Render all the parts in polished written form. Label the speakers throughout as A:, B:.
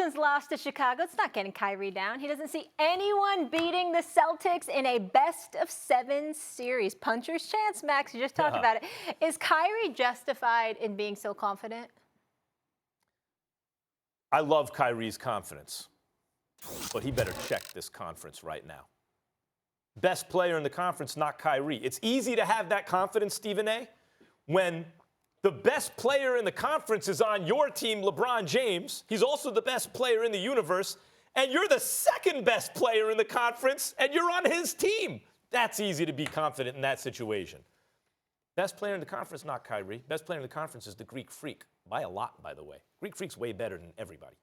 A: Boston's lost to Chicago. It's not getting Kyrie down. He doesn't see anyone beating the Celtics in a best-of-7 series. Puncher's chance, Max. You just talked about it. Is Kyrie justified in being so confident?
B: I love Kyrie's confidence, but he better check this conference right now. Best player in the conference, not Kyrie. It's easy to have that confidence, Stephen A., when the best player in the conference is on your team, LeBron James. He's also the best player in the universe, and you're the second best player in the conference, and you're on his team. That's easy to be confident in that situation. Best player in the conference, not Kyrie. Best player in the conference is the Greek Freak, by a lot, by the way. Greek Freak's way better than everybody.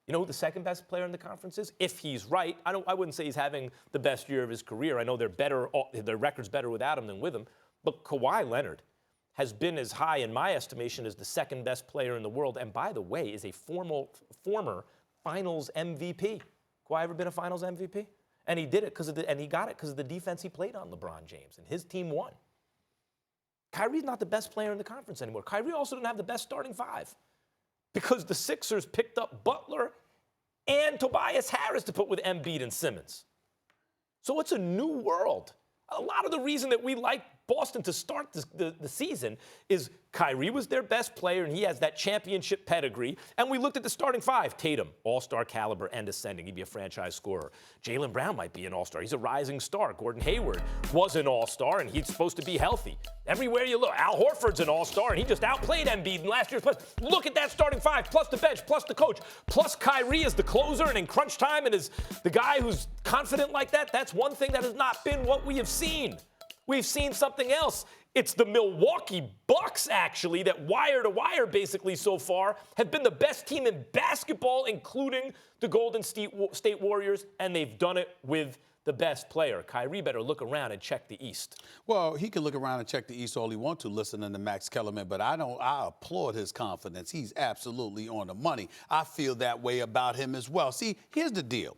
B: You know who the second best player in the conference is? If he's right, I wouldn't say he's having the best year of his career. I know their record's better without him than with him. But Kawhi Leonard has been as high, in my estimation, as the second best player in the world. And by the way, is a former Finals MVP. Kawhi ever been a Finals MVP? And he did it and he got it because of the defense he played on LeBron James, and his team won. Kyrie's not the best player in the conference anymore. Kyrie also didn't have the best starting five, because the Sixers picked up Butler and Tobias Harris to put with Embiid and Simmons. So it's a new world. A lot of the reason that we like Boston to start the season is Kyrie was their best player, and he has that championship pedigree. And we looked at the starting five. Tatum, all-star caliber and ascending. He'd be a franchise scorer. Jaylen Brown might be an all-star. He's a rising star. Gordon Hayward was an all-star, and he's supposed to be healthy. Everywhere you look, Al Horford's an all-star, and he just outplayed Embiid in last year's playoffs. Look at that starting five, plus the bench, plus the coach, plus Kyrie is the closer, and in crunch time, and is the guy who's confident like that. That's one thing that has not been what we have seen. We've seen something else. It's the Milwaukee Bucks, actually, that wire to wire, basically, so far, have been the best team in basketball, including the Golden State Warriors, and they've done it with the best player. Kyrie better look around and check the East.
C: Well, he can look around and check the East all he wants to, listening to Max Kellerman, but I applaud his confidence. He's absolutely on the money. I feel that way about him as well. See, here's the deal.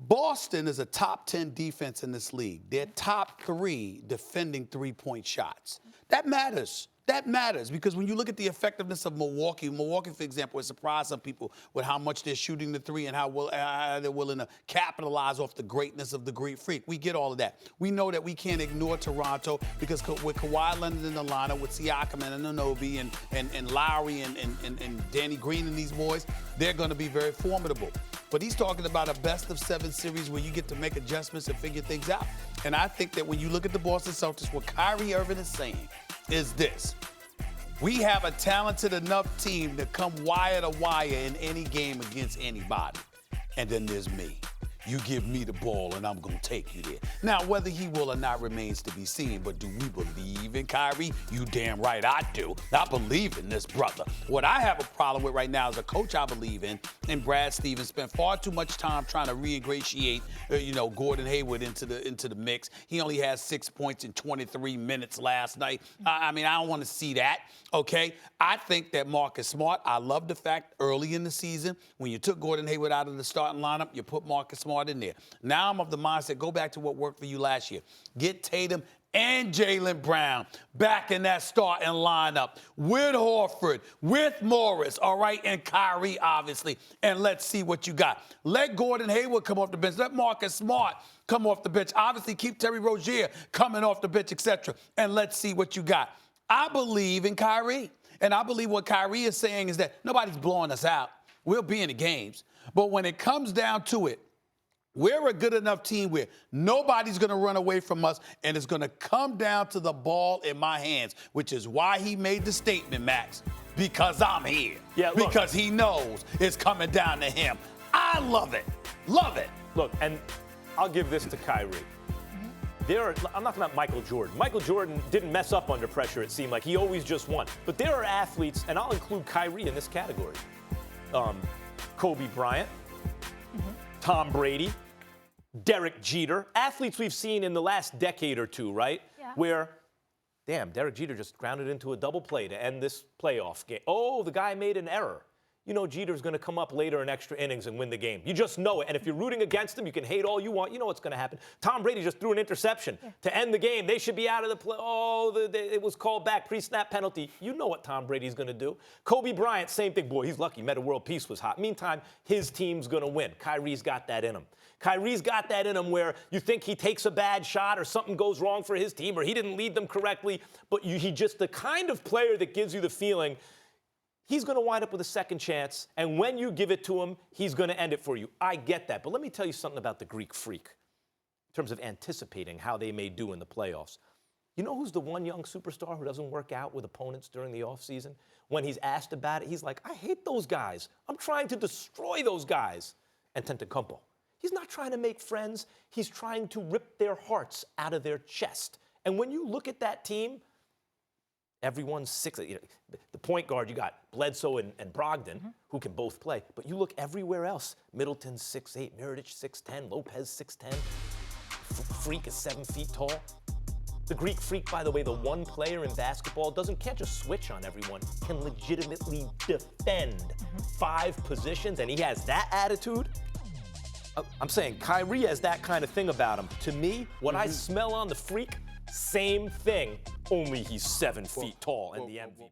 C: Boston is a top 10 defense in this league. They're top 3 defending three-point shots. That matters. That matters, because when you look at the effectiveness of Milwaukee, for example, has surprised some people with how much they're shooting the three and how they're willing to capitalize off the greatness of the Greek Freak. We get all of that. We know that we can't ignore Toronto, because with Kawhi Leonard in the lineup, with Siakam and Anunoby and Lowry and Danny Green and these boys, they're going to be very formidable. But he's talking about a best-of-7 series where you get to make adjustments and figure things out. And I think that when you look at the Boston Celtics, what Kyrie Irving is saying is this: we have a talented enough team to come wire to wire in any game against anybody. And then there's me. You give me the ball, and I'm going to take you there. Now, whether he will or not remains to be seen, but do we believe in Kyrie? You damn right I do. I believe in this brother. What I have a problem with right now is a coach I believe in, and Brad Stevens spent far too much time trying to reingratiate, Gordon Hayward into the mix. He only had 6 points in 23 minutes last night. I don't want to see that, okay? I think that Marcus Smart, I love the fact early in the season, when you took Gordon Hayward out of the starting lineup, you put Marcus Smart in there. Now I'm of the mindset, go back to what worked for you last year. Get Tatum and Jaylen Brown back in that starting lineup with Horford, with Morris, all right, and Kyrie, obviously, and let's see what you got. Let Gordon Hayward come off the bench. Let Marcus Smart come off the bench. Obviously, keep Terry Rozier coming off the bench, etc., and let's see what you got. I believe in Kyrie, and I believe what Kyrie is saying is that nobody's blowing us out. We'll be in the games. But when it comes down to it, we're a good enough team where nobody's going to run away from us, and it's going to come down to the ball in my hands, which is why he made the statement, Max, because I'm here. Yeah, look, because he knows it's coming down to him. I love it. Love it.
B: Look, and I'll give this to Kyrie. I'm not talking about Michael Jordan. Michael Jordan didn't mess up under pressure, it seemed like. He always just won. But there are athletes, and I'll include Kyrie in this category. Kobe Bryant, Tom Brady, Derek Jeter, athletes we've seen in the last decade or two, right? Yeah. Where, damn, Derek Jeter just grounded into a double play to end this playoff game. Oh, the guy made an error. you know Jeter's going to come up later in extra innings and win the game. You just know it. And if you're rooting against him, you can hate all you want. You know what's going to happen. Tom Brady just threw an interception to end the game. They should be out of the play. Oh, it was called back, pre-snap penalty. You know what Tom Brady's going to do. Kobe Bryant, same thing. Boy, he's lucky. Meta World Peace was hot. Meantime, his team's going to win. Kyrie's got that in him. Kyrie's got that in him where you think he takes a bad shot or something goes wrong for his team or he didn't lead them correctly, but he just the kind of player that gives you the feeling he's going to wind up with a second chance, and when you give it to him, he's going to end it for you. I get that, but let me tell you something about the Greek Freak in terms of anticipating how they may do in the playoffs. You know who's the one young superstar who doesn't work out with opponents during the offseason? When he's asked about it, he's like, I hate those guys. I'm trying to destroy those guys. And Antetokounmpo. He's not trying to make friends. He's trying to rip their hearts out of their chest. And when you look at that team, everyone's six. You know, the point guard, you got Bledsoe and Brogdon, who can both play. But you look everywhere else. Middleton's 6'8", Mirotic 6'10", Lopez 6'10". Freak is 7 feet tall. The Greek Freak, by the way, the one player in basketball can't just switch on everyone, can legitimately defend 5 positions, and he has that attitude. I'm saying Kyrie has that kind of thing about him. To me, what I smell on the Freak, same thing, only he's 7 feet tall and the MVP.